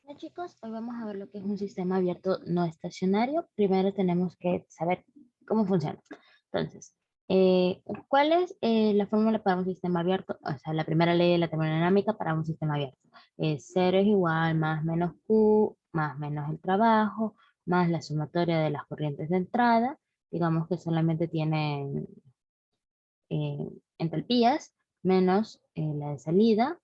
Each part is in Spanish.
Hola chicos, hoy vamos a ver lo que es un sistema abierto no estacionario. Primero tenemos que saber cómo funciona. Entonces, ¿cuál es la fórmula para un sistema abierto? O sea, la primera ley de la termodinámica para un sistema abierto. Cero es igual más menos Q, más menos el trabajo, más la sumatoria de las corrientes de entrada. Digamos que solamente tienen entalpías, menos la de salida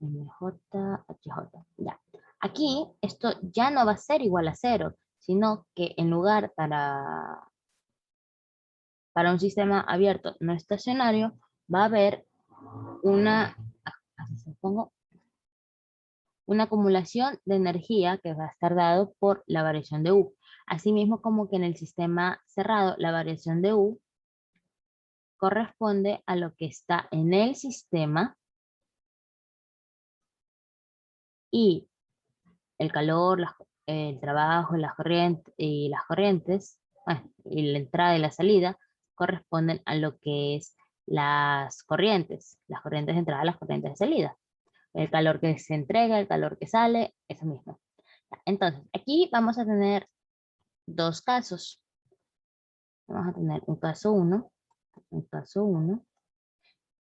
MJ, HJ, ya. Aquí esto ya no va a ser igual a cero, sino que en lugar para un sistema abierto no estacionario, va a haber una, así se pongo, una acumulación de energía que va a estar dado por la variación de U. Asimismo como que en el sistema cerrado, la variación de U corresponde a lo que está en el sistema y el calor, el trabajo, las corrientes, bueno, y la entrada y la salida corresponden a lo que es las corrientes de entrada, las corrientes de salida. El calor que se entrega, el calor que sale, eso mismo. Entonces, aquí vamos a tener dos casos. Vamos a tener un caso uno.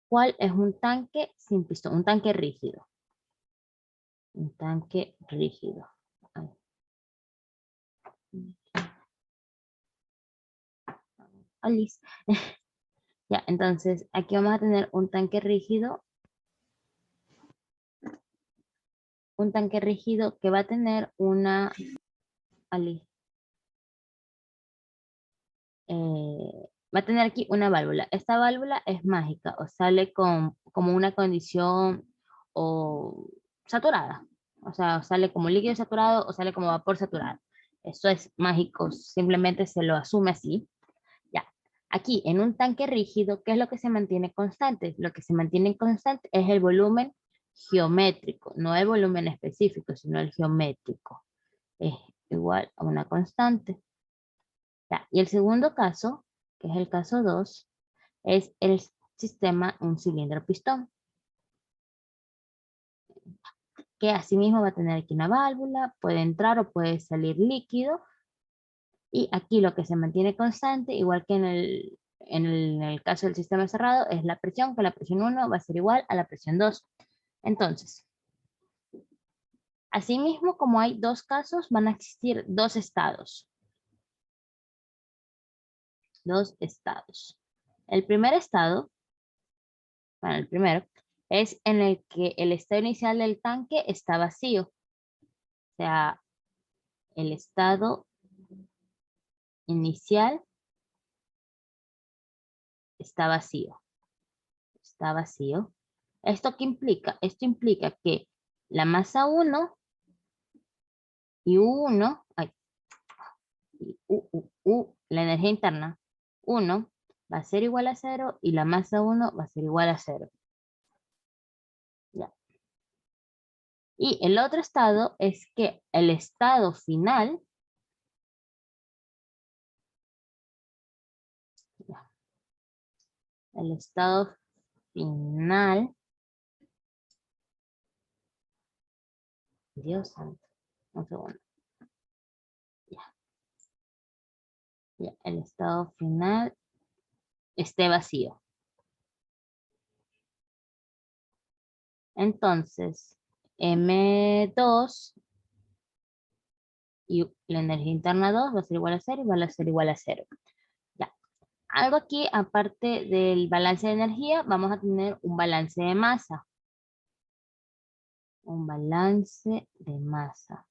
¿Cuál es un tanque sin pistón? Un tanque rígido. Un tanque rígido. Ay. Alice. Ya, entonces aquí vamos a tener un tanque rígido que va a tener ali- va a tener aquí una válvula. Esta válvula es mágica o sale como una condición o saturada. O sea, o sale como líquido saturado o sale como vapor saturado. Eso es mágico, simplemente se lo asume así. Ya. Aquí en un tanque rígido, ¿qué es lo que se mantiene constante? Lo que se mantiene constante es el volumen geométrico, no el volumen específico, sino el geométrico. Es igual a una constante. Ya. Y el segundo caso, que es el caso 2, es el sistema un cilindro pistón, que asimismo va a tener aquí una válvula, puede entrar o puede salir líquido. Y aquí lo que se mantiene constante, igual que en el caso del sistema cerrado, es la presión, que la presión 1 va a ser igual a la presión 2. Entonces, asimismo, como hay dos casos, van a existir dos estados. Dos estados. El primer estado, bueno, el primero, es en el que el estado inicial del tanque está vacío. O sea, el estado inicial está vacío. Está vacío. ¿Esto qué implica? Esto implica que la masa 1 y U1, ay, la energía interna, 1 va a ser igual a 0 y la masa 1 va a ser igual a 0. ¿Ya? Y el otro estado es que el estado final, ya, el estado final, Dios santo, un segundo, ya, ya, el estado final esté vacío. Entonces, M2 y la energía interna 2 va a ser igual a 0 y va a ser igual a 0. Ya. Algo aquí, aparte del balance de energía, vamos a tener un balance de masa. Un balance de masa.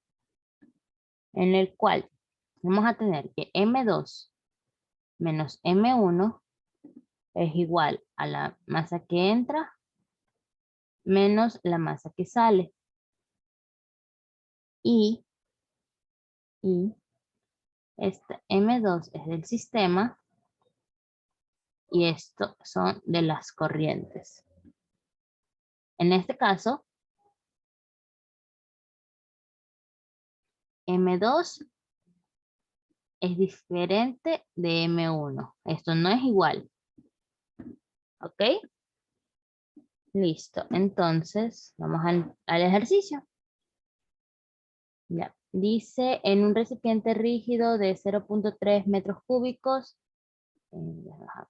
En el cual vamos a tener que M2 menos M1 es igual a la masa que entra menos la masa que sale. Y este M2 es del sistema y esto son de las corrientes. En este caso, M2 es diferente de M1. Esto no es igual. ¿Ok? Listo. Entonces, vamos al ejercicio. Ya. Dice, en un recipiente rígido de 0.3 metros cúbicos, ya,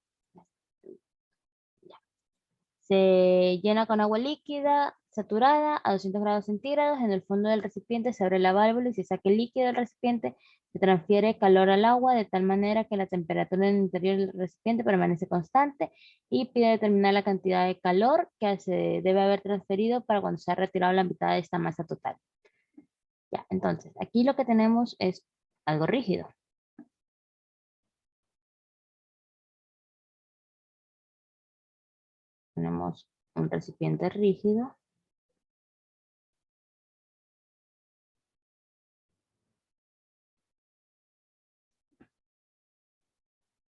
se llena con agua líquida saturada a 200 grados centígrados. En el fondo del recipiente se abre la válvula y se saca el líquido del recipiente. Se transfiere calor al agua de tal manera que la temperatura en el interior del recipiente permanece constante y pide determinar la cantidad de calor que se debe haber transferido para cuando se ha retirado la mitad de esta masa total. Ya, entonces, aquí lo que tenemos es algo rígido. Tenemos un recipiente rígido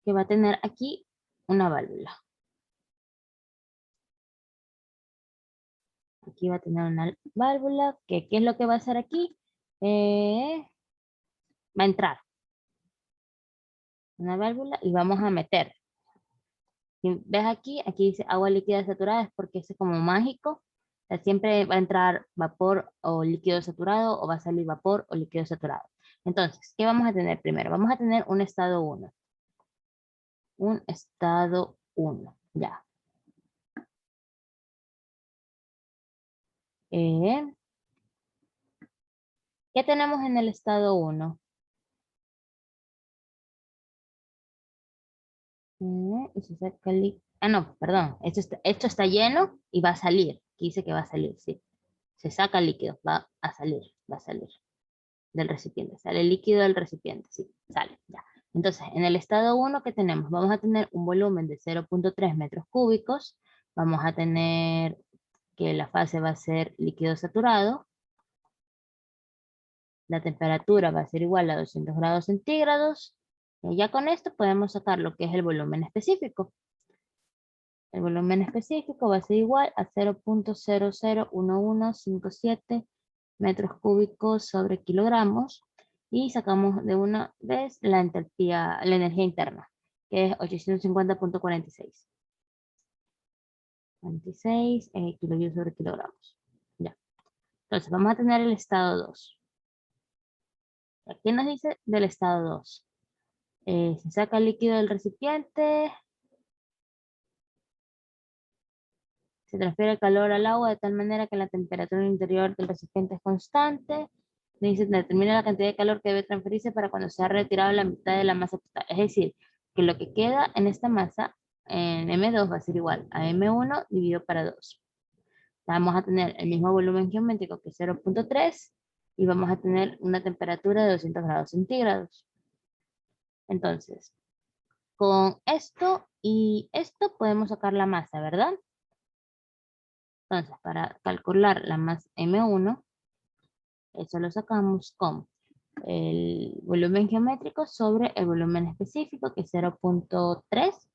que va a tener aquí una válvula. Aquí va a tener una válvula que, ¿qué es lo que va a hacer aquí? Va a entrar una válvula y vamos a meter. Si ves aquí, aquí dice agua líquida saturada, es porque es como mágico. O sea, siempre va a entrar vapor o líquido saturado o va a salir vapor o líquido saturado. Entonces, ¿qué vamos a tener primero? Vamos a tener un estado 1. Un estado 1. Ya. Eh, ¿Qué tenemos en el estado 1? Y se saca no, perdón. Esto está lleno y va a salir. Aquí dice que va a salir, sí. Se saca el líquido, va a salir del recipiente. Sale el líquido del recipiente, sí, sale, ya. Entonces, en el estado 1, ¿qué tenemos? Vamos a tener un volumen de 0.3 metros cúbicos. Vamos a tener que la fase va a ser líquido saturado. La temperatura va a ser igual a 200 grados centígrados. Y ya con esto podemos sacar lo que es el volumen específico. El volumen específico va a ser igual a 0.001157 metros cúbicos sobre kilogramos. Y sacamos de una vez la entropía, la energía interna, que es 850.46. 46 kilojoules sobre kilogramos. Ya. Entonces vamos a tener el estado 2. ¿Qué nos dice del estado 2? Se saca el líquido del recipiente, se transfiere el calor al agua de tal manera que la temperatura interior del recipiente es constante. Dice, determina la cantidad de calor que debe transferirse para cuando se ha retirado la mitad de la masa total. Es decir, que lo que queda en esta masa, en M2, va a ser igual a M1 dividido para 2. Vamos a tener el mismo volumen geométrico que 0.3 y vamos a tener una temperatura de 200 grados centígrados. Entonces, con esto y esto podemos sacar la masa, ¿verdad? Entonces, para calcular la masa M1, eso lo sacamos con el volumen geométrico sobre el volumen específico, que es 0.3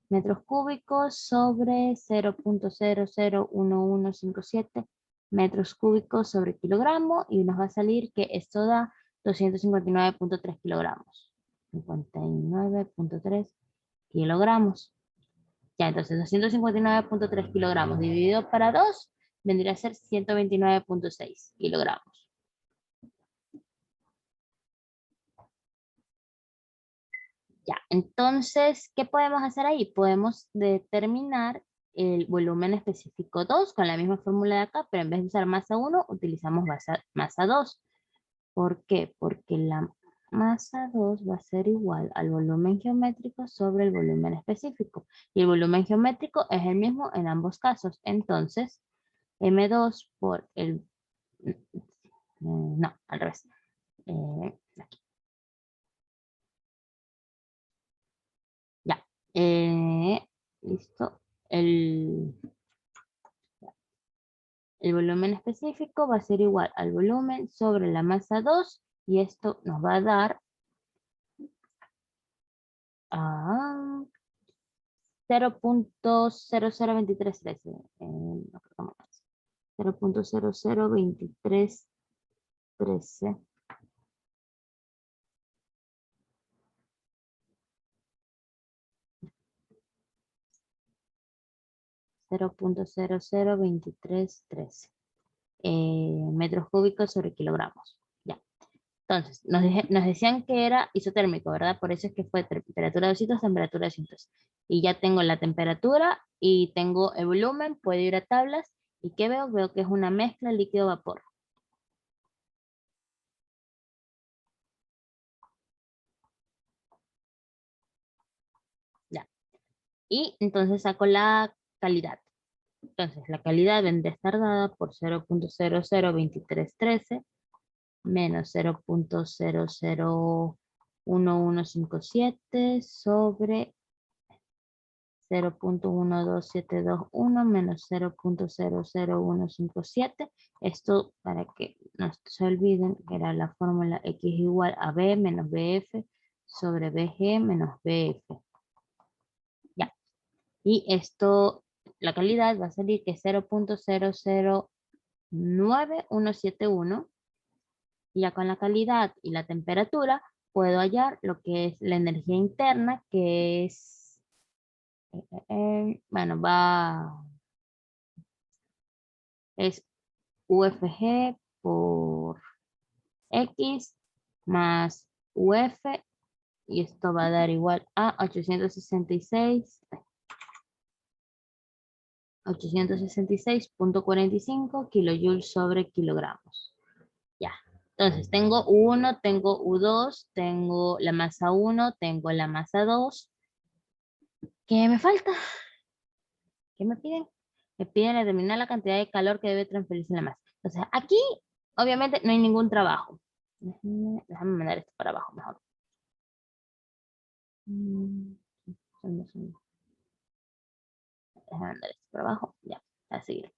metros cúbicos sobre 0.001157 metros cúbicos sobre kilogramo, y nos va a salir que esto da 259.3 kilogramos. 59.3 kilogramos. Ya, entonces 259.3 kilogramos dividido para 2 vendría a ser 129.6 kilogramos. Ya, entonces, ¿qué podemos hacer ahí? Podemos determinar el volumen específico 2 con la misma fórmula de acá, pero en vez de usar masa 1, utilizamos masa 2. ¿Por qué? Porque la masa 2 va a ser igual al volumen geométrico sobre el volumen específico. Y el volumen geométrico es el mismo en ambos casos. Entonces, M2 por el... No, al revés. Aquí. Ya. Listo. El volumen específico va a ser igual al volumen sobre la masa 2 y esto nos va a dar a 0.002313. No creo que más. 0.002313. 0.002313 metros cúbicos sobre kilogramos. Ya. Entonces, nos decían que era isotérmico, ¿verdad? Por eso es que fue temperatura 200, temperatura 200. Y ya tengo la temperatura y tengo el volumen, puedo ir a tablas. ¿Y qué veo? Veo que es una mezcla líquido-vapor. Ya. Y entonces saco la calidad. Entonces, la calidad vendría a estar dada por 0.002313 menos 0.001157 sobre 0.12721 menos 0.000157. Esto para que no se olviden que era la fórmula X igual a B menos BF sobre BG menos BF. Ya. Y esto, la calidad va a salir que 0.009171. Y ya con la calidad y la temperatura puedo hallar lo que es la energía interna, que es, bueno, es UFG por X más UF, y esto va a dar igual a 866.45 kilojoules sobre kilogramos. Ya. Entonces, tengo U1, tengo U2, tengo la masa 1, tengo la masa 2. ¿Qué me falta? ¿Qué me piden? Me piden determinar la cantidad de calor que debe transferirse en la masa. Entonces, aquí, obviamente, no hay ningún trabajo. Déjame mandar esto para abajo mejor. Mm, Déjame mandar esto para abajo. Ya, a seguir.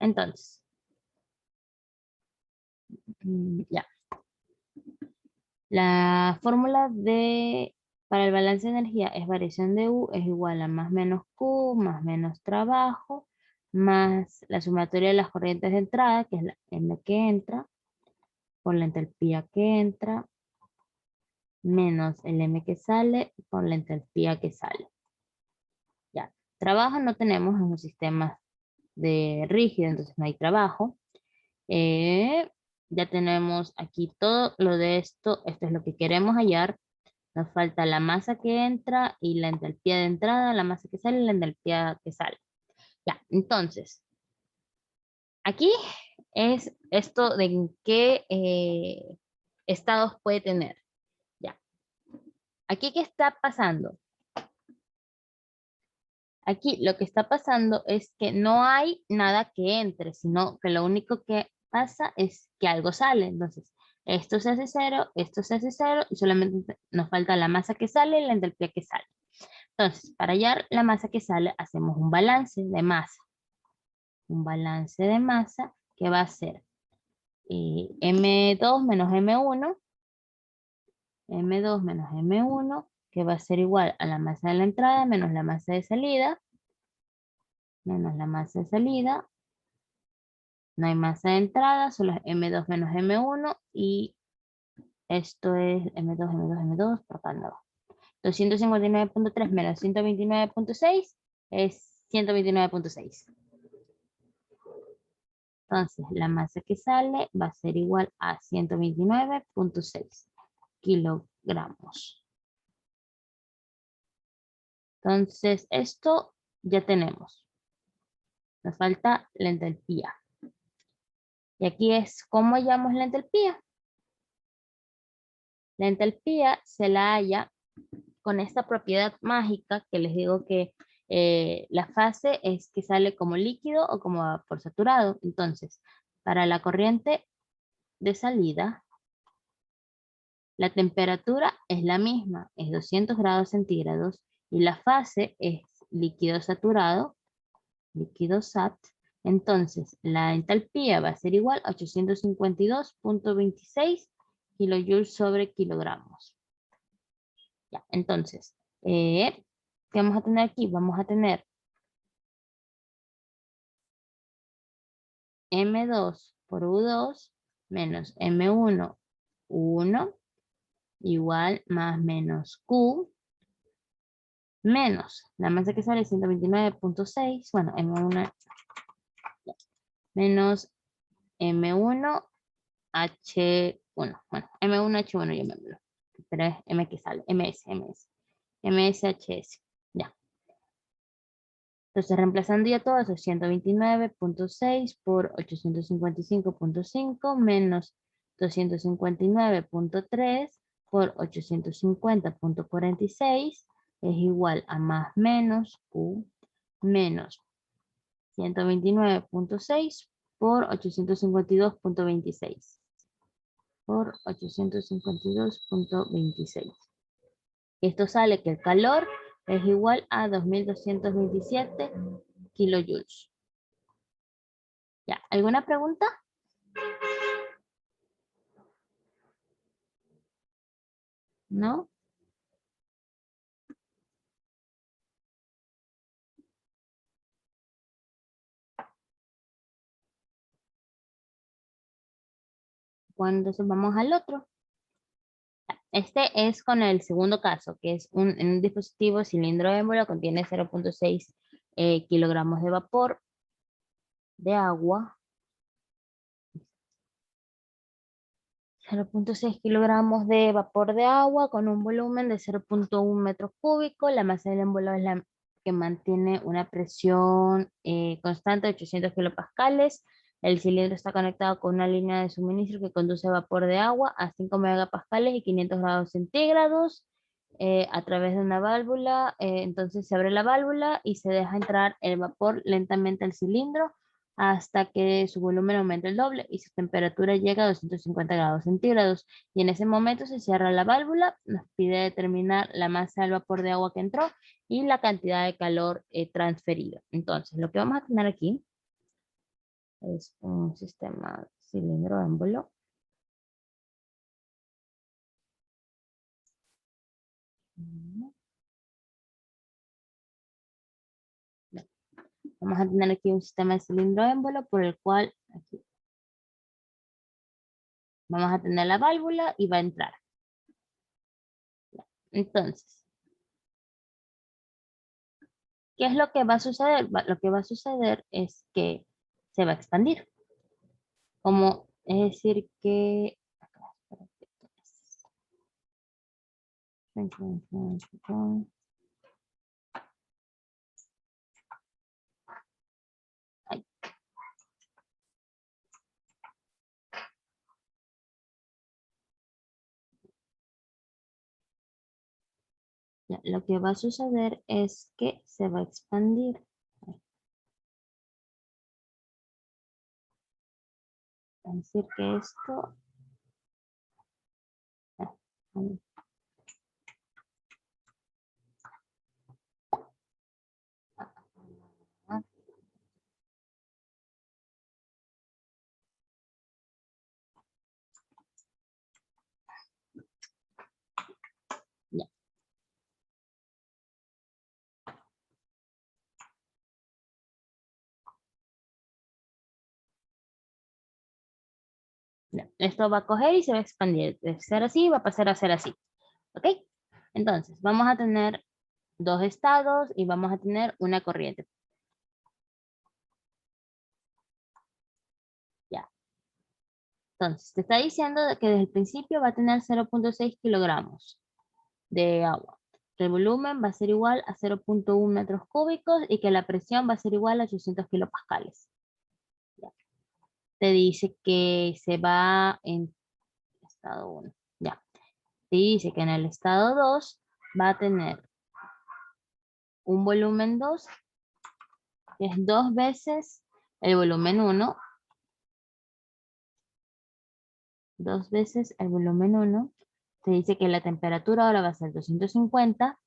Entonces, ya. La fórmula para el balance de energía es variación de U es igual a más menos Q, más menos trabajo, más la sumatoria de las corrientes de entrada, que es la M que entra, por la entalpía que entra, menos el M que sale, por la entalpía que sale. Ya. Trabajo no tenemos en un sistema de rígido, entonces no hay trabajo. Ya tenemos aquí todo lo de esto. Esto es lo que queremos hallar. Nos falta la masa que entra y la entalpía de entrada, la masa que sale y la entalpía que sale. Ya, entonces, aquí es esto de en qué estados puede tener. Ya, aquí qué está pasando. Aquí lo que está pasando es que no hay nada que entre, sino que lo único que pasa es que algo sale. Entonces, esto se hace cero, esto se hace cero y solamente nos falta la masa que sale y la entalpía que sale. Entonces, para hallar la masa que sale, hacemos un balance de masa. Un balance de masa que va a ser M2 menos M1, M2 menos M1, que va a ser igual a la masa de la entrada menos la masa de salida, menos la masa de salida. No hay masa de entrada, solo es M2 menos M1 y esto es M2, M2, M2, por acá no. 259.3 menos 129.6 es 129.6. Entonces, la masa que sale va a ser igual a 129.6 kilogramos. Entonces, esto ya tenemos. Nos falta la entalpía. Y aquí es cómo hallamos la entalpía. La entalpía se la halla con esta propiedad mágica que les digo que la fase es que sale como líquido o como vapor saturado. Entonces, para la corriente de salida, la temperatura es la misma, es 200 grados centígrados y la fase es líquido saturado, líquido SAT. Entonces, la entalpía va a ser igual a 852.26 kilojoules sobre kilogramos. Ya, entonces, ¿qué vamos a tener aquí? Vamos a tener M2 por U2 menos M1 U1 igual más menos Q menos la masa que sale 129.6, bueno, M1 menos M1 H1. Bueno, M1, H1, llamémoslo. Pero es M que sale. MSHS. Ya. Entonces, reemplazando ya todo eso, 129.6 por 855.5 menos 259.3 por 850.46 es igual a más menos Q menos 129.6 por 852.26 por 852.26. Esto sale que el calor es igual a 2227 kilojoules. ¿Ya? ¿Alguna pregunta? ¿No? Bueno, entonces vamos al otro. Este es con el segundo caso, que es en un dispositivo cilindro émbolo, contiene 0.6 kilogramos de vapor de agua, 0.6 kilogramos de vapor de agua con un volumen de 0.1 metros cúbicos. La masa del émbolo es la que mantiene una presión constante de 800 kilopascales. El cilindro está conectado con una línea de suministro que conduce vapor de agua a 5 megapascales y 500 grados centígrados a través de una válvula. Entonces se abre la válvula y se deja entrar el vapor lentamente al cilindro hasta que su volumen aumente el doble y su temperatura llega a 250 grados centígrados. Y en ese momento se cierra la válvula, nos pide determinar la masa del vapor de agua que entró y la cantidad de calor transferido. Entonces, lo que vamos a tener aquí es un sistema cilindro-émbolo. Vamos a tener aquí un sistema de cilindro-émbolo por el cual aquí, vamos a tener la válvula y va a entrar. Entonces, ¿qué es lo que va a suceder? Lo que va a suceder es que se va a expandir. Como es decir que... Ay, ya, lo que va a suceder es que se va a expandir. Es decir que esto... Ya, ya. Esto va a coger y se va a expandir. De ser así, va a pasar a ser así. ¿Ok? Entonces, vamos a tener dos estados y vamos a tener una corriente. Ya. Entonces, te está diciendo que desde el principio va a tener 0.6 kilogramos de agua. Que el volumen va a ser igual a 0.1 metros cúbicos y que la presión va a ser igual a 800 kilopascales. Ya. Te dice que se va en estado 1. Ya. Te dice que en el estado 2 va a tener un volumen 2, que es 2 veces el volumen 1, 2 veces el volumen 1. Te dice que la temperatura ahora va a ser 250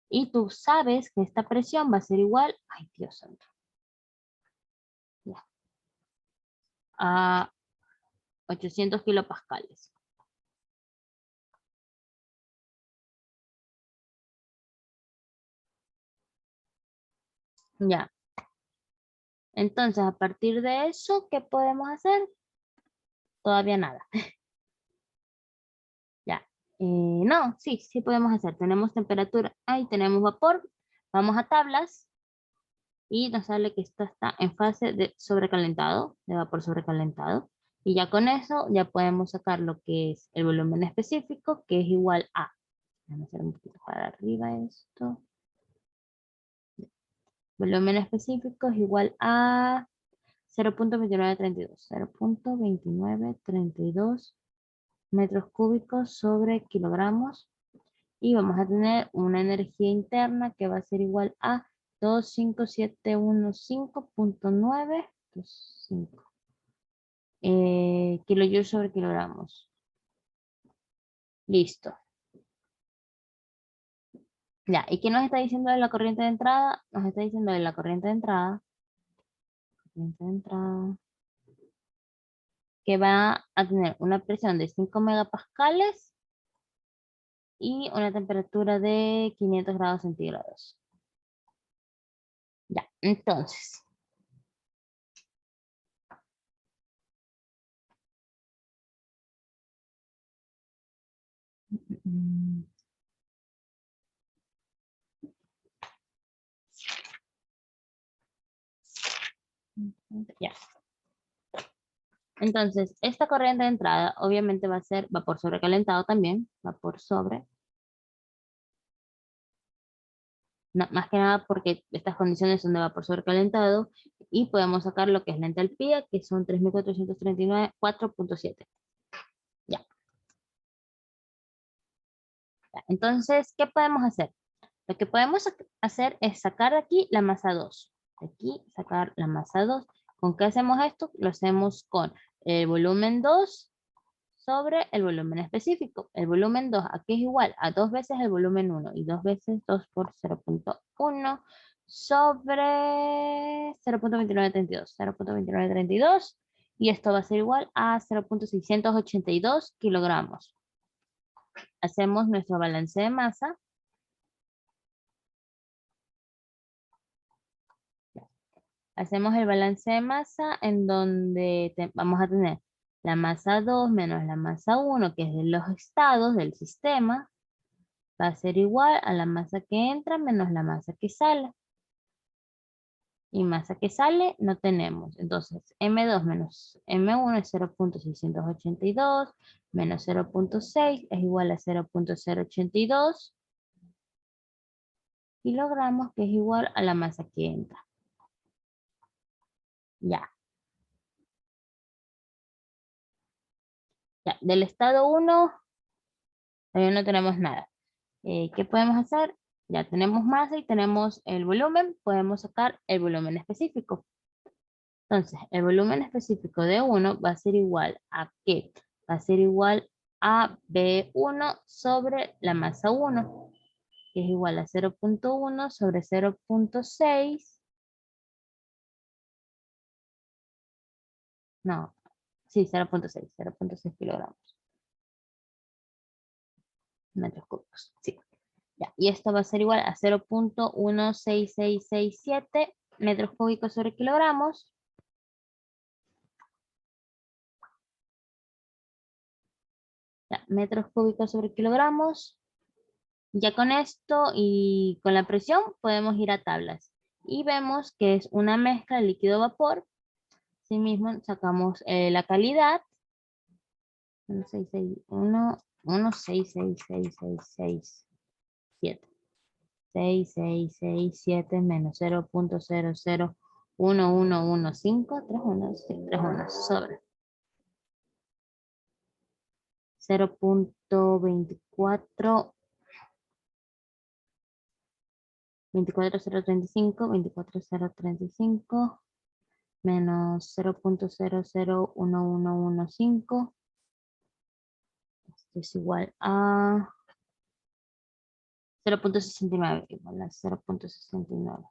y tú sabes que esta presión va a ser igual, ay Dios santo, ya, a 800 kilopascales. Ya. Entonces, a partir de eso, ¿qué podemos hacer? Todavía nada. Ya. No, sí, sí podemos hacer. Tenemos temperatura, ahí tenemos vapor. Vamos a tablas. y nos sale que esta está en fase de sobrecalentado, de vapor sobrecalentado. Y ya con eso ya podemos sacar lo que es el volumen específico, que es igual a, vamos a hacer un poquito para arriba esto, volumen específico es igual a 0.2932, 0.2932 metros cúbicos sobre kilogramos. Y vamos a tener una energía interna que va a ser igual a 25715.925 kilojoules sobre kilogramos. Listo. Ya, ¿y qué nos está diciendo de la corriente de entrada? Nos está diciendo de la corriente de entrada que va a tener una presión de 5 megapascales y una temperatura de 500 grados centígrados. Ya, entonces, mm, ya. Entonces, esta corriente de entrada obviamente va a ser vapor sobrecalentado también, vapor sobre. Más que nada porque estas condiciones son de vapor sobrecalentado y podemos sacar lo que es la entalpía, que son 3.439, 4.7. Ya, ya. Entonces, ¿qué podemos hacer? Lo que podemos hacer es sacar de aquí la masa 2. De aquí sacar la masa 2. ¿Con qué hacemos esto? Lo hacemos con el volumen 2 sobre el volumen específico. El volumen 2 aquí es igual a 2 veces el volumen 1 y 2 veces 2 por 0.1 sobre 0.2932. 0.2932 y esto va a ser igual a 0.682 kilogramos. Hacemos nuestro balance de masa. Hacemos el balance de masa en donde vamos a tener la masa 2 menos la masa 1, que es de los estados del sistema, va a ser igual a la masa que entra menos la masa que sale. Y masa que sale no tenemos. Entonces, M2 menos M1 es 0.682 menos 0.6 es igual a 0.082 kilogramos, que es igual a la masa que entra. Ya. Ya, del estado 1 todavía no tenemos nada. ¿Qué podemos hacer? Ya tenemos masa y tenemos el volumen, podemos sacar el volumen específico. Entonces, el volumen específico de 1 va a ser igual a ¿qué? Va a ser igual a B1 sobre la masa 1, que es igual a 0.1 sobre 0.6. No, sí, 0.6 kilogramos. Metros cúbicos, sí. Ya, y esto va a ser igual a 0.16667 metros cúbicos sobre kilogramos. Ya, metros cúbicos sobre kilogramos. Ya con esto y con la presión podemos ir a tablas. Y vemos que es una mezcla de líquido-vapor. Asimismo sacamos la calidad. 16667. 6667 menos 0.001115. 31, sí, 31 sobre 0.24. 24035, 24035 menos 0.001115. Esto es igual a 0.69, igual a 0.69.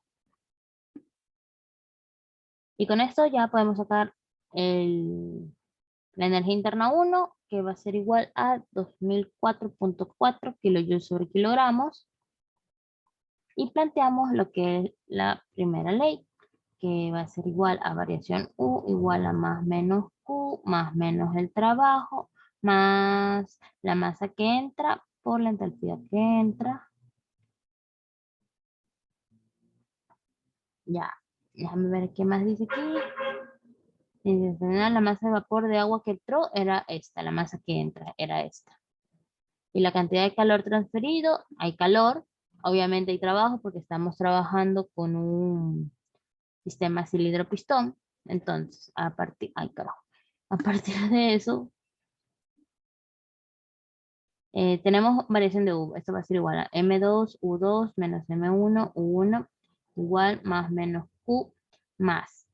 Y con esto ya podemos sacar la energía interna 1, que va a ser igual a 2004.4 kilojoules sobre kilogramos. Y planteamos lo que es la primera ley, que va a ser igual a variación U igual a más menos Q más menos el trabajo más la masa que entra por la entalpía que entra. Ya. Déjame ver qué más dice aquí. La masa de vapor de agua que entró era esta, la masa que entra era esta. Y la cantidad de calor transferido, hay calor, obviamente hay trabajo porque estamos trabajando con un sistema cilindro-pistón. Entonces, a partir, ay, carajo. A partir de eso, tenemos variación de U. Esto va a ser igual a M2, U2 menos M1, U1 igual más menos Q más.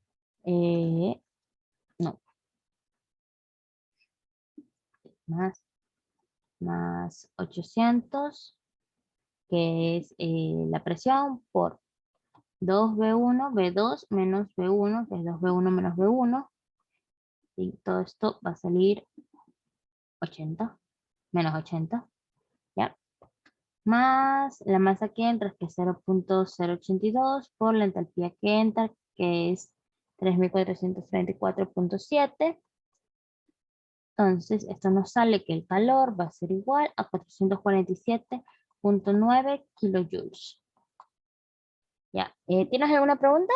No, más, más 800, que es la presión por 2V1, V2 menos V1, que es 2V1 menos V1. Y todo esto va a salir 80, menos 80, ¿ya? Más la masa que entra, que es 0.082, por la entalpía que entra, que es 3434.7. Entonces, esto nos sale que el calor va a ser igual a 447.9 kilojoules. ¿Ya? ¿Tienes alguna pregunta?